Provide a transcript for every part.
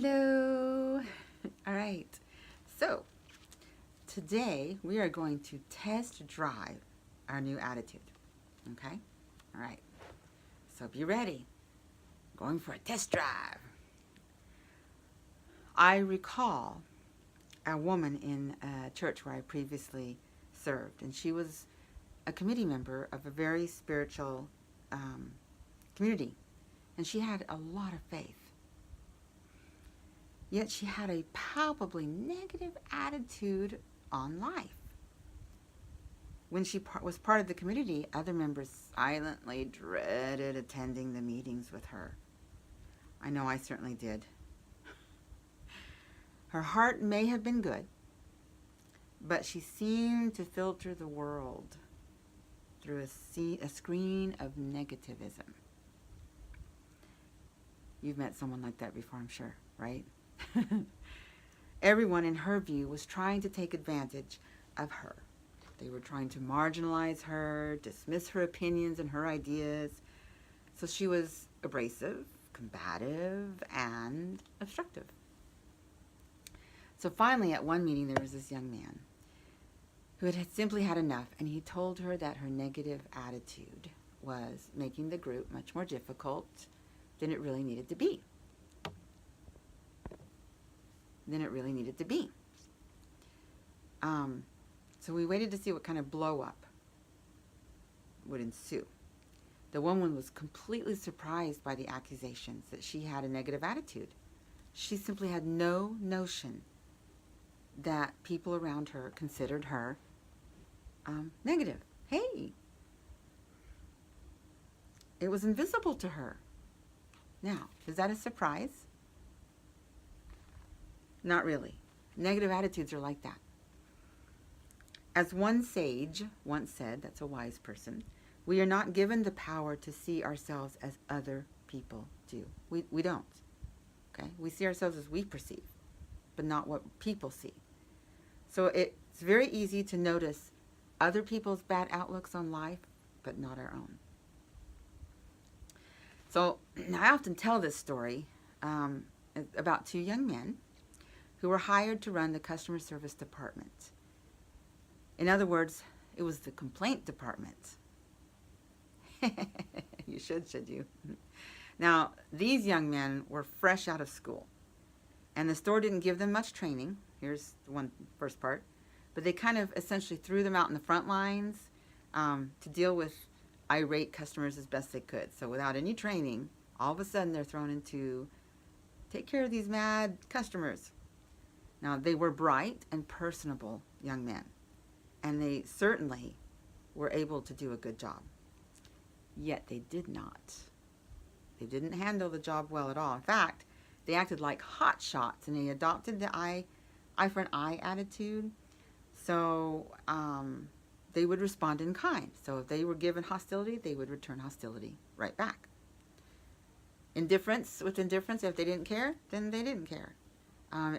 Hello. All right. So today we are going to test drive our new attitude. Okay? All right. So be ready. Going for a test drive. I recall a woman in a church where I previously served, and she was a committee member of a very spiritual community, and she had a lot of faith. Yet she had a palpably negative attitude on life. When she was part of the community, other members silently dreaded attending the meetings with her. I know I certainly did. Her heart may have been good, but she seemed to filter the world through a screen of negativism. You've met someone like that before, I'm sure, right? Everyone, in her view, was trying to take advantage of her. They were trying to marginalize her, dismiss her opinions and her ideas. So she was abrasive, combative, and obstructive. So finally, at one meeting, there was this young man who had simply had enough, and he told her that her negative attitude was making the group much more difficult than it really needed to be. So we waited to see what kind of blow up would ensue. The woman was completely surprised by the accusations that she had a negative attitude. She simply had no notion that people around her considered her negative. Hey! It was invisible to her. Now, is that a surprise? Not really. Negative attitudes are like that. As one sage once said, that's a wise person, we are not given the power to see ourselves as other people do. We don't. Okay? We see ourselves as we perceive, but not what people see. So it's very easy to notice other people's bad outlooks on life, but not our own. So I often tell this story about two young men who were hired to run the customer service department. In other words, it was the complaint department. You should you? Now, these young men were fresh out of school, and the store didn't give them much training. Here's the first part. But they kind of essentially threw them out in the front lines to deal with irate customers as best they could. So without any training, all of a sudden they're thrown into take care of these mad customers. Now, they were bright and personable young men, and they certainly were able to do a good job. Yet they did not. They didn't handle the job well at all. In fact, they acted like hot shots, and they adopted the eye for an eye attitude. So they would respond in kind. So if they were given hostility, they would return hostility right back. Indifference with indifference, if they didn't care, then they didn't care.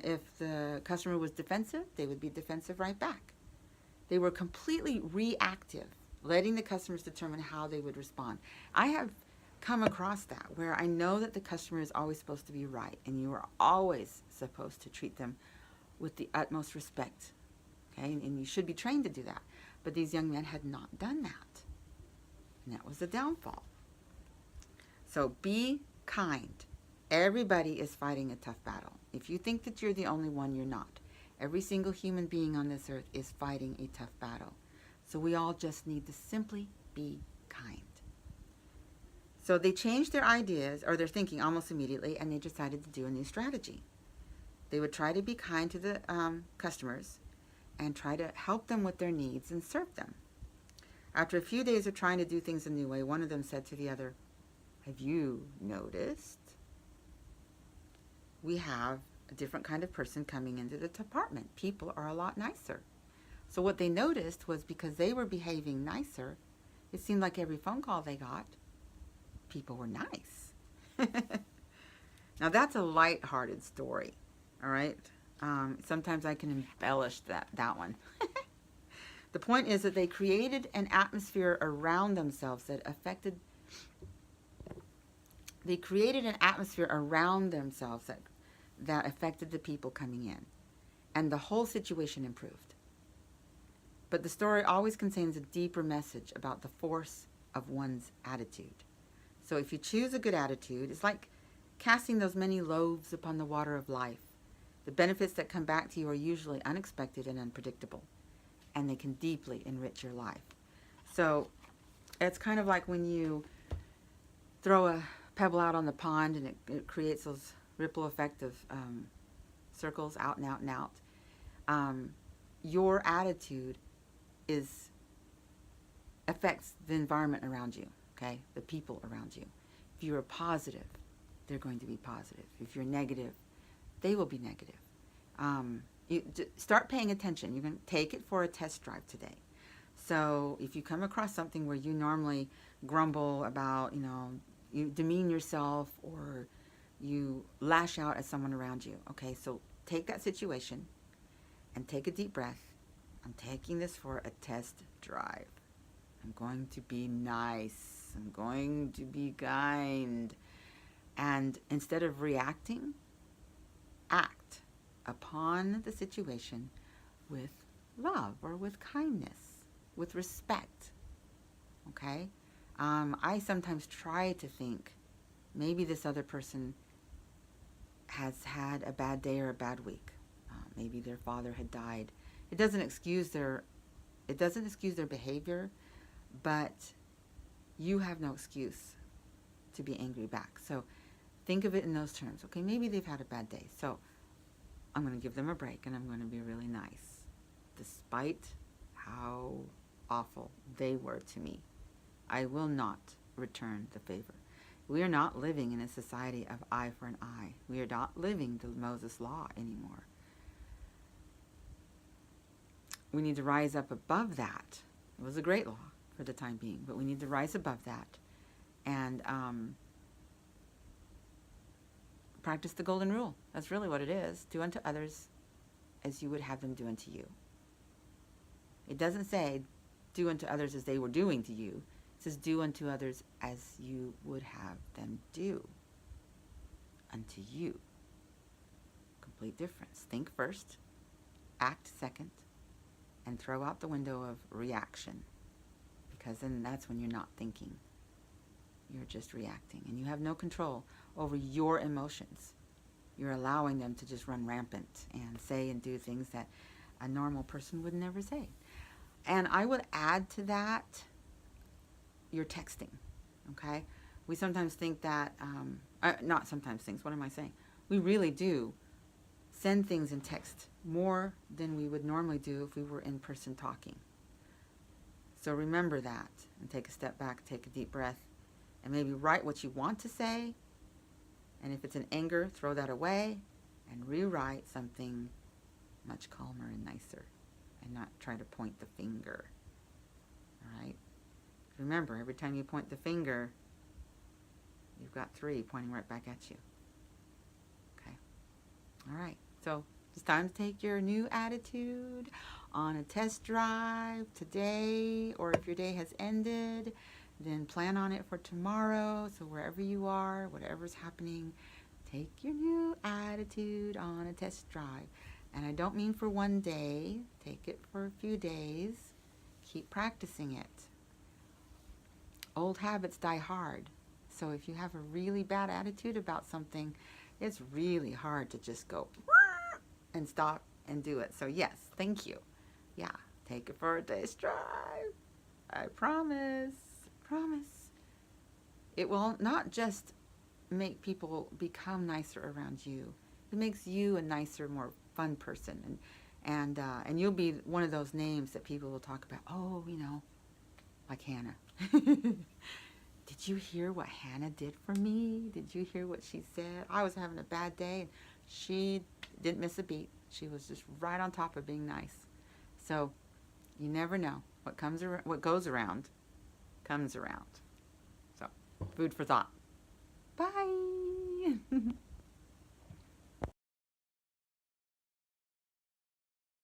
If the customer was defensive, they would be defensive right back. They were completely reactive, letting the customers determine how they would respond. I have come across that where I know that the customer is always supposed to be right, and you are always supposed to treat them with the utmost respect. Okay? And you should be trained to do that. But these young men had not done that. And that was the downfall. So be kind. Everybody is fighting a tough battle. If you think that you're the only one, you're not. Every single human being on this earth is fighting a tough battle. So we all just need to simply be kind. So they changed their ideas or their thinking almost immediately, and they decided to do a new strategy. They would try to be kind to the customers and try to help them with their needs and serve them. After a few days of trying to do things a new way, one of them said to the other, "Have you noticed? We have a different kind of person coming into the department. People are a lot nicer." So what they noticed was because they were behaving nicer, it seemed like every phone call they got, people were nice. Now that's a light-hearted story, all right? Sometimes I can embellish that one. The point is that they created an atmosphere around themselves that that affected the people coming in, and the whole situation improved. But the story always contains a deeper message about the force of one's attitude. So if you choose a good attitude, it's like casting those many loaves upon the water of life. The benefits that come back to you are usually unexpected and unpredictable, and they can deeply enrich your life. So it's kind of like when you throw a pebble out on the pond and it creates those ripple effect of circles out and out and out. Your attitude affects the environment around you, okay? The people around you. If you're positive, they're going to be positive. If you're negative, they will be negative. Start paying attention. You're going to take it for a test drive today. So if you come across something where you normally grumble about, you demean yourself or you lash out at someone around you, okay, so take that situation and take a deep breath. I'm taking this for a test drive. I'm going to be nice. I'm going to be kind. And instead of reacting, act upon the situation with love or with kindness, with respect. Okay? I sometimes try to think maybe this other person has had a bad day or a bad week. Maybe their father had died. It doesn't excuse their behavior, but you have no excuse to be angry back. So think of it in those terms. Okay, maybe they've had a bad day. So I'm going to give them a break and I'm going to be really nice, despite how awful they were to me. I will not return the favor. We are not living in a society of eye for an eye. We are not living the Moses Law anymore. We need to rise up above that. It was a great law for the time being, but we need to rise above that and practice the golden rule. That's really what it is. Do unto others as you would have them do unto you. It doesn't say do unto others as they were doing to you. It says do unto others as you would have them do unto you. Complete difference. Think first, act second, and throw out the window of reaction, because then that's when you're not thinking. You're just reacting, and you have no control over your emotions. You're allowing them to just run rampant and say and do things that a normal person would never say. And I would add to that your texting, okay? We sometimes think that, not sometimes things, what am I saying? We really do send things in text more than we would normally do if we were in person talking. So remember that and take a step back, take a deep breath, and maybe write what you want to say. And if it's in anger, throw that away and rewrite something much calmer and nicer and not try to point the finger. All right? Remember, every time you point the finger, you've got 3 pointing right back at you. Okay? All right. So it's time to take your new attitude on a test drive today, or if your day has ended, then plan on it for tomorrow. So wherever you are, whatever's happening, take your new attitude on a test drive. And I don't mean for one day. Take it for a few days. Keep practicing it. Old habits die hard. So if you have a really bad attitude about something, it's really hard to just go and stop and do it. So yes, thank you. Yeah, take it for a test drive. I promise. Promise. It will not just make people become nicer around you. It makes you a nicer, more fun person, and you'll be one of those names that people will talk about. Oh, like Hannah. Did you hear what Hannah did for me? Did you hear what she said? I was having a bad day, and she didn't miss a beat. She was just right on top of being nice. So you never know what goes around comes around. So food for thought. Bye.